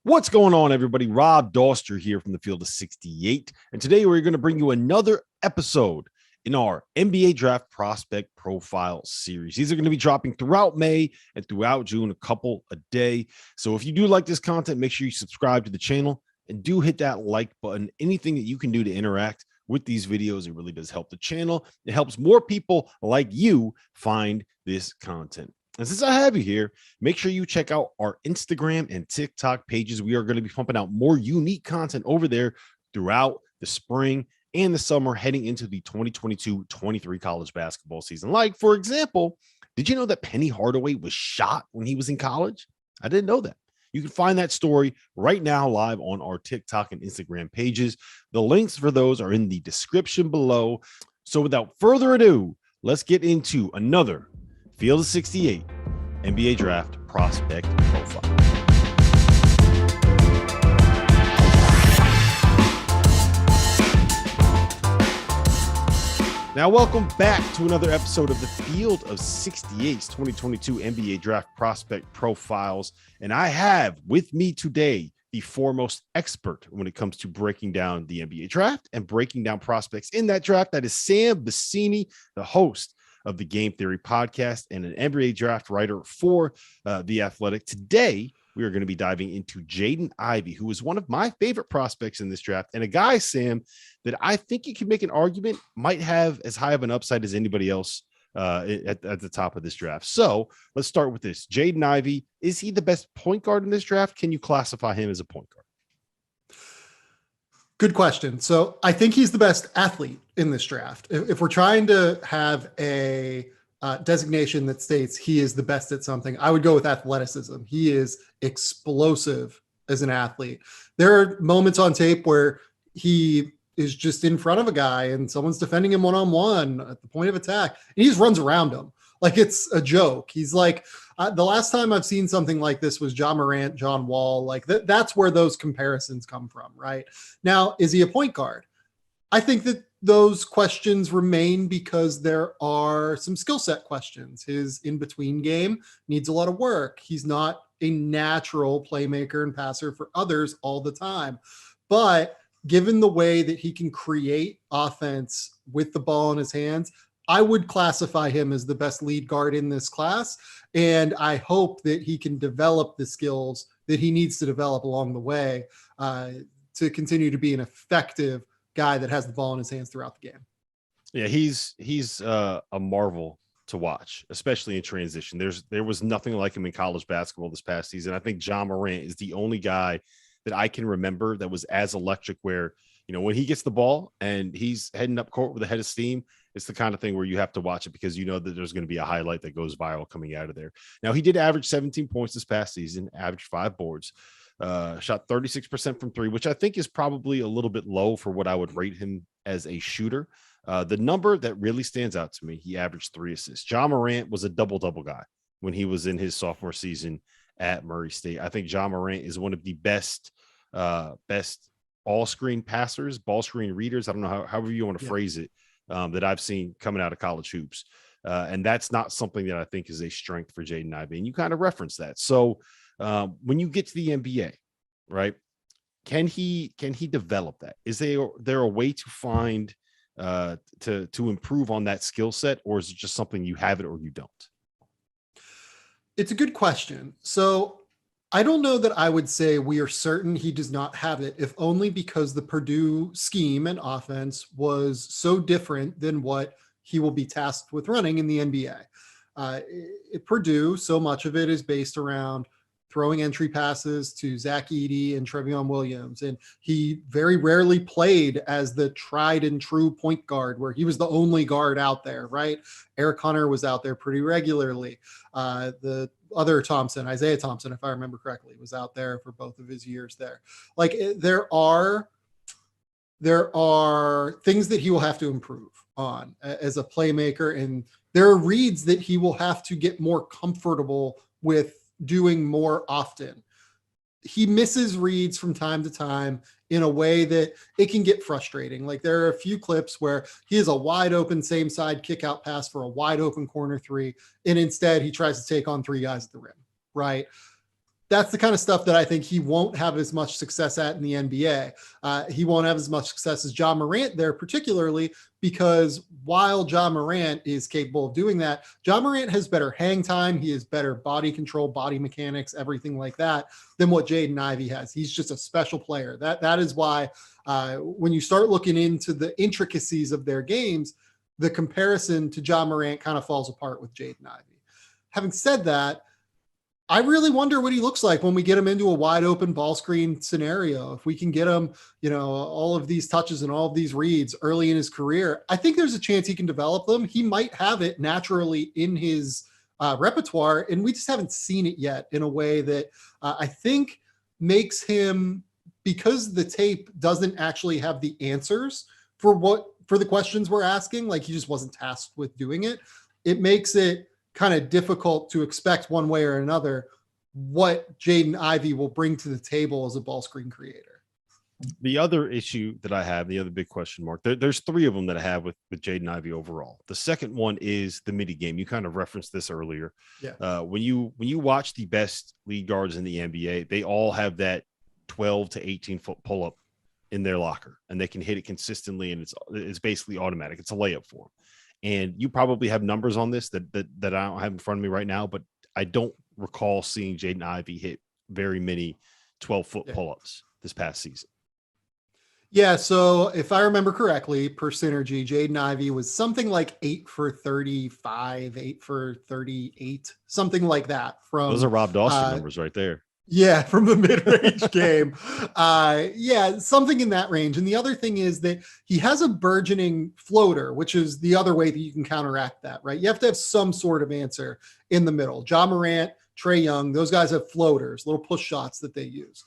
What's going on, everybody? Rob Dauster here from the Field of 68. And today we're going to bring you another episode in our NBA Draft Prospect Profile series. These are going to be dropping throughout May and throughout June, a couple a day. So if you do like this content, make sure you subscribe to the channel and do hit that like button. Anything that you can do to interact with these videos, it really does help the channel. It helps more people like you find this content. And since I have you here, make sure you check out our Instagram and TikTok pages. We are going to be pumping out more unique content over there throughout the spring and the summer heading into the 2022-23 college basketball season. Like, for example, did you know that Penny Hardaway was shot when he was in college? I didn't know that. You can find that story right now live on our TikTok and Instagram pages. The links for those are in the description below. So without further ado, let's get into another Field of 68 NBA Draft Prospect Profile. Now, welcome back to another episode of the Field of 68's 2022 NBA Draft Prospect Profiles. And I have with me today the foremost expert when it comes to breaking down the NBA draft and breaking down prospects in that draft. That is Sam Vecenie, the host of the Game Theory podcast and an NBA draft writer for The Athletic. Today, we are going to be diving into Jaden Ivey, who is one of my favorite prospects in this draft, and a guy, Sam, that I think you can make an argument might have as high of an upside as anybody else at the top of this draft. So let's start with this. Jaden Ivey, is he the best point guard in this draft? Can you classify him as a point guard? Good question. So I think he's the best athlete in this draft. If we're trying to have a designation that states he is the best at something, I would go with athleticism. He is explosive as an athlete. There are moments on tape where he is just in front of a guy and someone's defending him one-on-one at the point of attack, and he just runs around him like it's a joke. He's like, the last time I've seen something like this was Ja Morant, John Wall. Like that's where those comparisons come from, right? Now, is he a point guard? I think that those questions remain because there are some skill set questions. His in-between game needs a lot of work. He's not a natural playmaker and passer for others all the time. But given the way that he can create offense with the ball in his hands, I would classify him as the best lead guard in this class. And I hope that he can develop the skills that he needs to develop along the way to continue to be an effective guy that has the ball in his hands throughout the game. Yeah, he's a marvel to watch, especially in transition. There was nothing like him in college basketball this past season. I think Ja Morant is the only guy that I can remember that was as electric where, you know, when he gets the ball and he's heading up court with a head of steam, it's the kind of thing where you have to watch it because you know that there's going to be a highlight that goes viral coming out of there. Now, he did average 17 points this past season, averaged 5 boards, shot 36% from 3, which I think is probably a little bit low for what I would rate him as a shooter. The number that really stands out to me, he averaged 3 assists. Ja Morant was a double-double guy when he was in his sophomore season at Murray State. I think Ja Morant is one of the best all-screen passers, ball screen readers. I don't know however you want to phrase it, that I've seen coming out of college hoops. And that's not something that I think is a strength for Jaden Ivey. And you kind of reference that. So when you get to the NBA, right, can he develop that? Is there a way to find to improve on that skill set, or is it just something you have it or you don't? It's a good question. So I don't know that I would say we are certain he does not have it, if only because the Purdue scheme and offense was so different than what he will be tasked with running in the NBA. At Purdue, so much of it is based around throwing entry passes to Zach Edey and Trevion Williams. And he very rarely played as the tried and true point guard where he was the only guard out there, right? Eric Hunter was out there pretty regularly. The other Thompson, Isaiah Thompson, if I remember correctly, was out there for both of his years there. Like there are things that he will have to improve on as a playmaker. And there are reads that he will have to get more comfortable with doing more often. He misses reads from time to time in a way that it can get frustrating. Like there are a few clips where he has a wide open same side kick out pass for a wide open corner 3. And instead he tries to take on 3 guys at the rim, right? that's the kind of stuff that I think he won't have as much success at in the NBA. He won't have as much success as Ja Morant there, particularly because while Ja Morant is capable of doing that, Ja Morant has better hang time. He has better body control, body mechanics, everything like that than what Jaden Ivey has. He's just a special player. That is why when you start looking into the intricacies of their games, the comparison to Ja Morant kind of falls apart with Jaden Ivey. Having said that, I really wonder what he looks like when we get him into a wide open ball screen scenario. If we can get him, all of these touches and all of these reads early in his career, I think there's a chance he can develop them. He might have it naturally in his repertoire, and we just haven't seen it yet in a way that I think makes him, because the tape doesn't actually have the answers for the questions we're asking, like he just wasn't tasked with doing it. It makes it kind of difficult to expect one way or another what Jaden Ivey will bring to the table as a ball screen creator. The other issue that I have, the other big question mark, there's three of them that I have with Jaden Ivey overall. The second one is the midi game. You kind of referenced this earlier. Yeah. When you watch the best league guards in the NBA, they all have that 12 to 18 foot pull up in their locker, and they can hit it consistently, and it's basically automatic. It's a layup for them. And you probably have numbers on this that I don't have in front of me right now, but I don't recall seeing Jaden Ivey hit very many 12-foot pull-ups this past season. Yeah, so if I remember correctly, per Synergy, Jaden Ivey was something like 8 for 35, 8 for 38, something like that. Those are Rob Dauster numbers right there. Yeah, from the mid-range game. Yeah, something in that range. And the other thing is that he has a burgeoning floater, which is the other way that you can counteract that, right? You have to have some sort of answer in the middle. Ja Morant, Trae Young, those guys have floaters, little push shots that they use.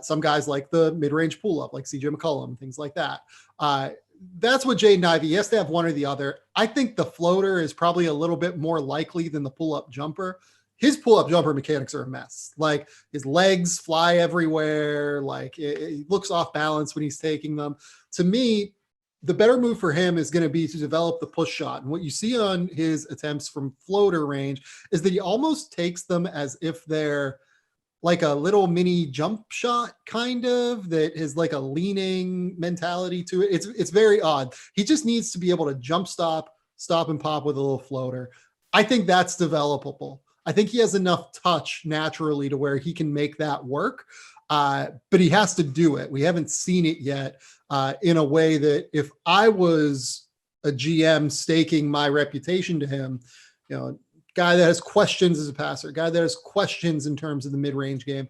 Some guys like the mid-range pull-up, like CJ McCollum, things like that. That's what Jaden Ivey, he has to have one or the other. I think the floater is probably a little bit more likely than the pull-up jumper. His pull-up jumper mechanics are a mess. Like his legs fly everywhere. Like it looks off balance when he's taking them. To me, the better move for him is going to be to develop the push shot. And what you see on his attempts from floater range is that he almost takes them as if they're like a little mini jump shot, kind of, that is like a leaning mentality to it. It's very odd. He just needs to be able to jump stop and pop with a little floater. I think that's developable. I think he has enough touch naturally to where he can make that work, but he has to do it. We haven't seen it yet in a way that if I was a GM staking my reputation to him, guy that has questions as a passer, guy that has questions in terms of the mid-range game,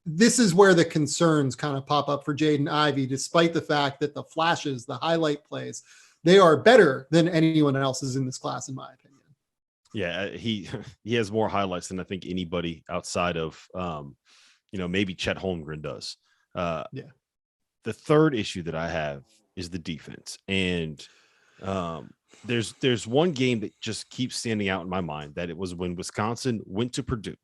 this is where the concerns kind of pop up for Jaden Ivey, despite the fact that the flashes, the highlight plays, they are better than anyone else's in this class, in my opinion. Yeah, he has more highlights than I think anybody outside of maybe Chet Holmgren does. Yeah. The third issue that I have is the defense, and there's one game that just keeps standing out in my mind, that it was when Wisconsin went to Purdue.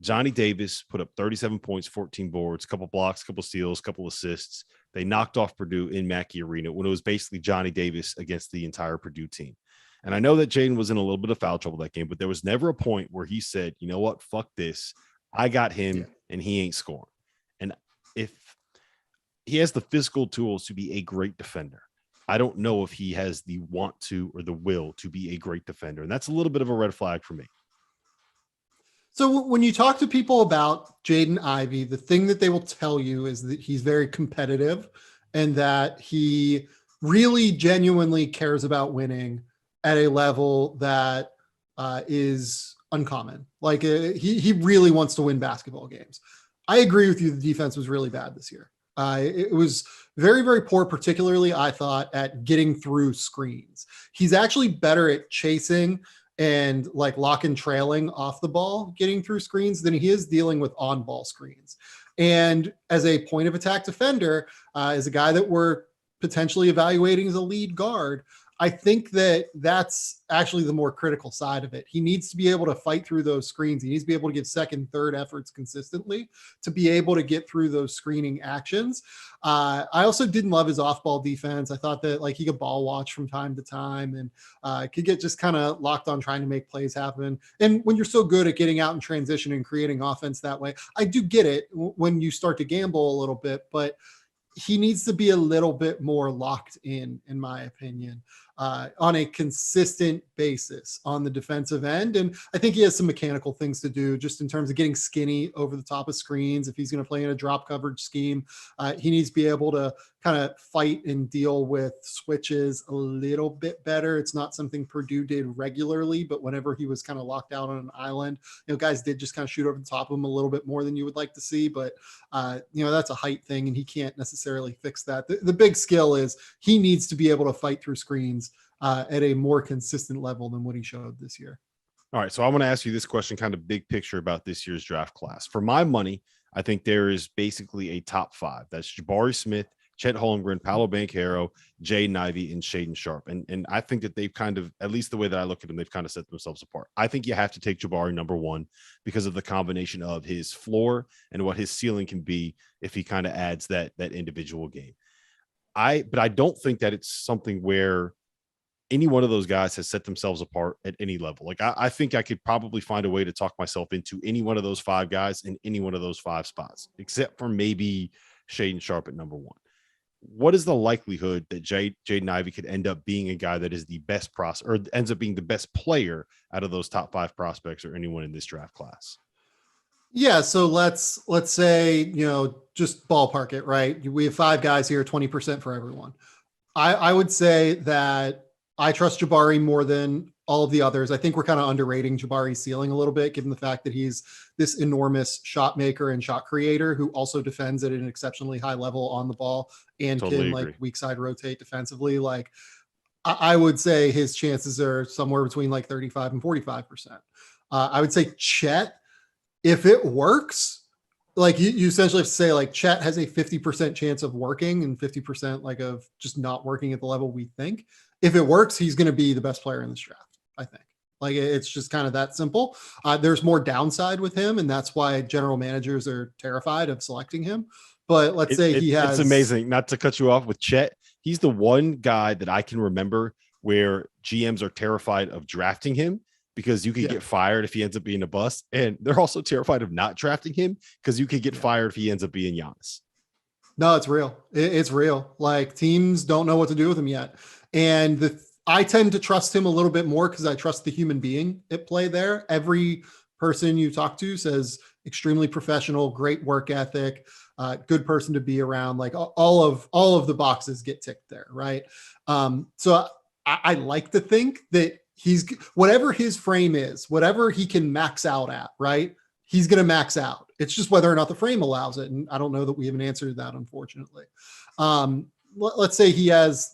Johnny Davis put up 37 points, 14 boards, couple blocks, couple steals, couple assists. They knocked off Purdue in Mackey Arena when it was basically Johnny Davis against the entire Purdue team. And I know that Jaden was in a little bit of foul trouble that game, but there was never a point where he said, you know what, fuck this. I got him and he ain't scoring. And if he has the physical tools to be a great defender, I don't know if he has the want to or the will to be a great defender. And that's a little bit of a red flag for me. So when you talk to people about Jaden Ivey, the thing that they will tell you is that he's very competitive and that he really genuinely cares about winning at a level that is uncommon. Like he really wants to win basketball games. I agree with you. The defense was really bad this year. It was very, very poor, particularly I thought at getting through screens. He's actually better at chasing and like lock and trailing off the ball, getting through screens than he is dealing with on ball screens. And as a point of attack defender, as a guy that we're potentially evaluating as a lead guard, I think that that's actually the more critical side of it. He needs to be able to fight through those screens. He needs to be able to give second, third efforts consistently to be able to get through those screening actions. I also didn't love his off-ball defense. I thought that like he could ball watch from time to time and could get just kind of locked on trying to make plays happen. And when you're so good at getting out in transition and creating offense that way, I do get it when you start to gamble a little bit, but he needs to be a little bit more locked in my opinion, on a consistent basis on the defensive end. And I think he has some mechanical things to do just in terms of getting skinny over the top of screens. If he's going to play in a drop coverage scheme, he needs to be able to kind of fight and deal with switches a little bit better. It's not something Purdue did regularly, but whenever he was kind of locked out on an island, guys did just kind of shoot over the top of him a little bit more than you would like to see. But, that's a height thing and he can't necessarily fix that. The big skill is he needs to be able to fight through screens at a more consistent level than what he showed this year. All right. So I want to ask you this question, kind of big picture about this year's draft class. For my money, I think there is basically a top 5. That's Jabari Smith, Chet Holmgren, Paolo Banchero, Jaden Ivey, and Shaedon Sharpe. And I think that they've kind of, at least the way that I look at them, they've kind of set themselves apart. I think you have to take Jabari number 1 because of the combination of his floor and what his ceiling can be if he kind of adds that individual game. But I don't think that it's something where any one of those guys has set themselves apart at any level. Like I think I could probably find a way to talk myself into any one of those 5 guys in any one of those 5 spots, except for maybe Shaedon Sharpe at number 1. What is the likelihood that Jaden Ivey could end up being a guy that is the best or ends up being the best player out of those top 5 prospects or anyone in this draft class? Yeah. So let's say, just ballpark it, right? We have 5 guys here, 20% for everyone. I would say that I trust Jabari more than all of the others. I think we're kind of underrating Jabari's ceiling a little bit, given the fact that he's this enormous shot maker and shot creator who also defends at an exceptionally high level on the ball and totally can weak side rotate defensively. Like I would say his chances are somewhere between like 35 and 45%. I would say Chet, if it works, like you essentially have to say like Chet has a 50% chance of working and 50% like of just not working at the level we think. If it works, he's going to be the best player in this draft, I think. Like it's just kind of that simple. There's more downside with him, and that's why general managers are terrified of selecting him. But let's say it's amazing. Not to cut you off with Chet. He's the one guy that I can remember where GMs are terrified of drafting him because you could get fired if he ends up being a bust. And they're also terrified of not drafting him because you could get fired if he ends up being Giannis. No, it's real. It's real. Like teams don't know what to do with him yet. And I tend to trust him a little bit more because I trust the human being at play there. Every person you talk to says extremely professional, great work ethic, good person to be around. Like all of the boxes get ticked there, right? So I like to think that he's whatever his frame is, whatever he can max out at, right? He's going to max out. It's just whether or not the frame allows it. And I don't know that we have an answer to that, unfortunately. Let's say he has,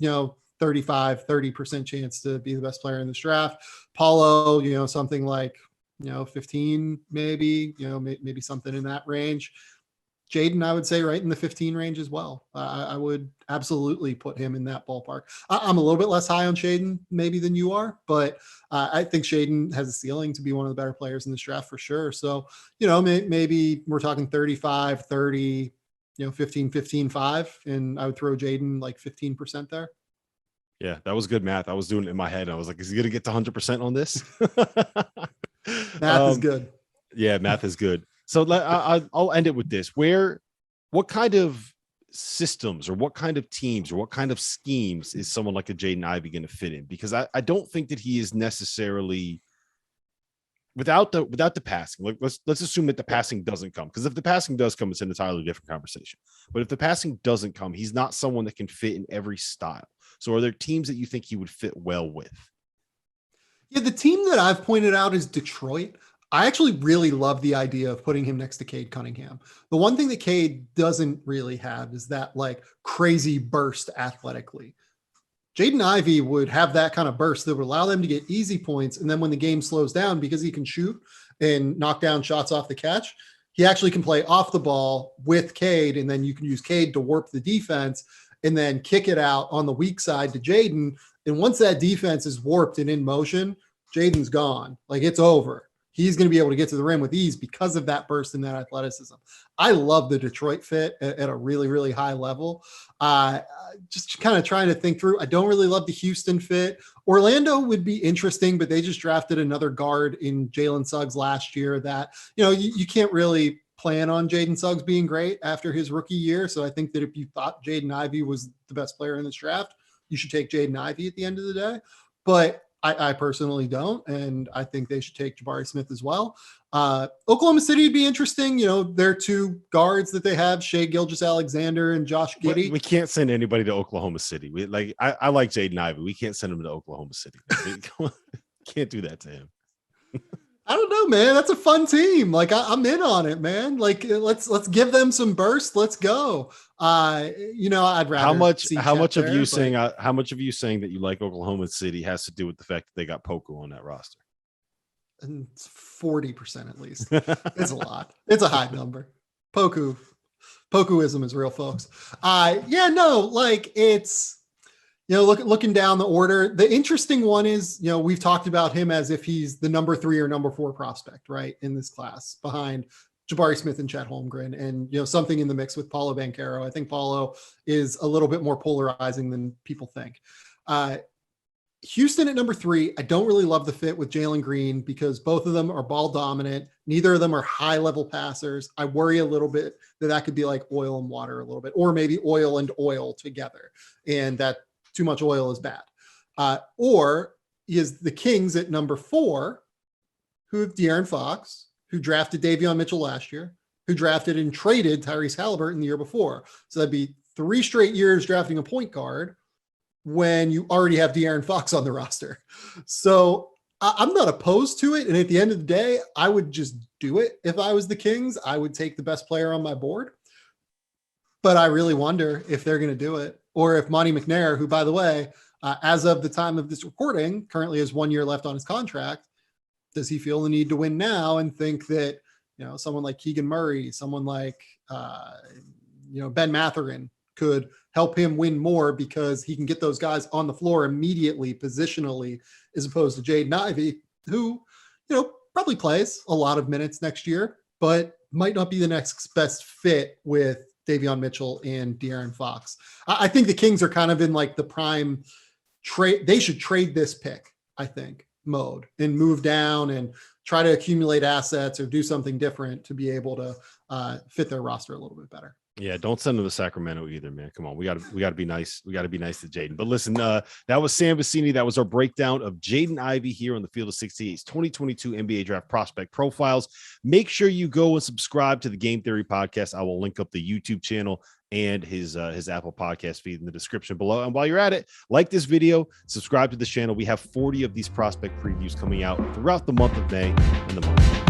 30% chance to be the best player in this draft. Paulo, something like, 15, maybe, maybe something in that range. Jaden, I would say right in the 15 range as well. I would absolutely put him in that ballpark. I'm a little bit less high on Shaedon maybe than you are, but I think Shaedon has a ceiling to be one of the better players in this draft for sure. So, maybe we're talking 35, 30, 15, 15, 5, and I would throw Jaden like 15% there. Yeah, that was good math. I was doing it in my head. I was like, is he going to get to 100% on this? Math is good. Yeah, math is good. So I'll end it with this. What kind of systems or what kind of teams or what kind of schemes is someone like a Jaden Ivey going to fit in? Because I don't think that he is necessarily without the passing. Like let's assume that the passing doesn't come, because if the passing does come, it's an entirely different conversation. But if the passing doesn't come, he's not someone that can fit in every style. So are there teams that you think he would fit well with? Yeah, the team that I've pointed out is Detroit. I actually really love the idea of putting him next to Cade Cunningham. The one thing that Cade doesn't really have is that like crazy burst athletically. Jaden Ivey would have that kind of burst that would allow them to get easy points. And then when the game slows down, because he can shoot and knock down shots off the catch, he actually can play off the ball with Cade. And then you can use Cade to warp the defense and then kick it out on the weak side to Jaden. And once that defense is warped and in motion, Jaden's gone. Like, it's over. He's going to be able to get to the rim with ease because of that burst and that athleticism. I love the Detroit fit at a really, really high level. Just kind of trying to think through. I don't really love the Houston fit. Orlando would be interesting, but they just drafted another guard in Jalen Suggs last year that, you can't really plan on Jaden Suggs being great after his rookie year. So I think that if you thought Jaden Ivey was the best player in this draft, you should take Jaden Ivey at the end of the day. But I personally don't, and I think they should take Jabari Smith as well. Oklahoma City would be interesting. Their two guards that they have, Shai Gilgeous-Alexander and Josh Giddey. We can't send anybody to Oklahoma City. I like Jaden Ivey. We can't send him to Oklahoma City. Can't do that to him. I don't know, man. That's a fun team. Like, I'm in on it, man. Like, let's give them some burst. Let's go. I'd rather. How much of you saying that you like Oklahoma City has to do with the fact that they got Poku on that roster? And it's 40% at least. It's a lot. It's a high number. Pokuism is real, folks. It's. Looking down the order, the interesting one is, we've talked about him as if he's the number 3 or number 4 prospect, right, in this class behind Jabari Smith and Chet Holmgren, and, something in the mix with Paolo Banchero. I think Paolo is a little bit more polarizing than people think. Houston at number 3, I don't really love the fit with Jalen Green because both of them are ball dominant. Neither of them are high level passers. I worry a little bit that could be like oil and water a little bit, or maybe oil and oil together. And that too much oil is bad. Or is the Kings at number 4, who have De'Aaron Fox, who drafted Davion Mitchell last year, who drafted and traded Tyrese Halliburton the year before. So that'd be 3 straight years drafting a point guard when you already have De'Aaron Fox on the roster. So I'm not opposed to it. And at the end of the day, I would just do it. If I was the Kings, I would take the best player on my board. But I really wonder if they're going to do it, or if Monty McNair, who, by the way, as of the time of this recording, currently has 1 year left on his contract, does he feel the need to win now and think that, someone like Keegan Murray, someone like, Ben Mathurin could help him win more because he can get those guys on the floor immediately, positionally, as opposed to Jaden Ivey, who, probably plays a lot of minutes next year, but might not be the next best fit with Davion Mitchell and De'Aaron Fox. I think the Kings are kind of in like the prime trade. They should trade this pick, I think, mode and move down and try to accumulate assets or do something different to be able to fit their roster a little bit better. Yeah, don't send them to Sacramento either, man. Come on, we got to be nice. We got to be nice to Jaden. But listen, that was Sam Vecenie. That was our breakdown of Jaden Ivey here on the Field of 68's 2022 NBA Draft Prospect Profiles. Make sure you go and subscribe to the Game Theory podcast. I will link up the YouTube channel and his Apple Podcast feed in the description below. And while you're at it, like this video, subscribe to the channel. We have 40 of these prospect previews coming out throughout the month of May and the month.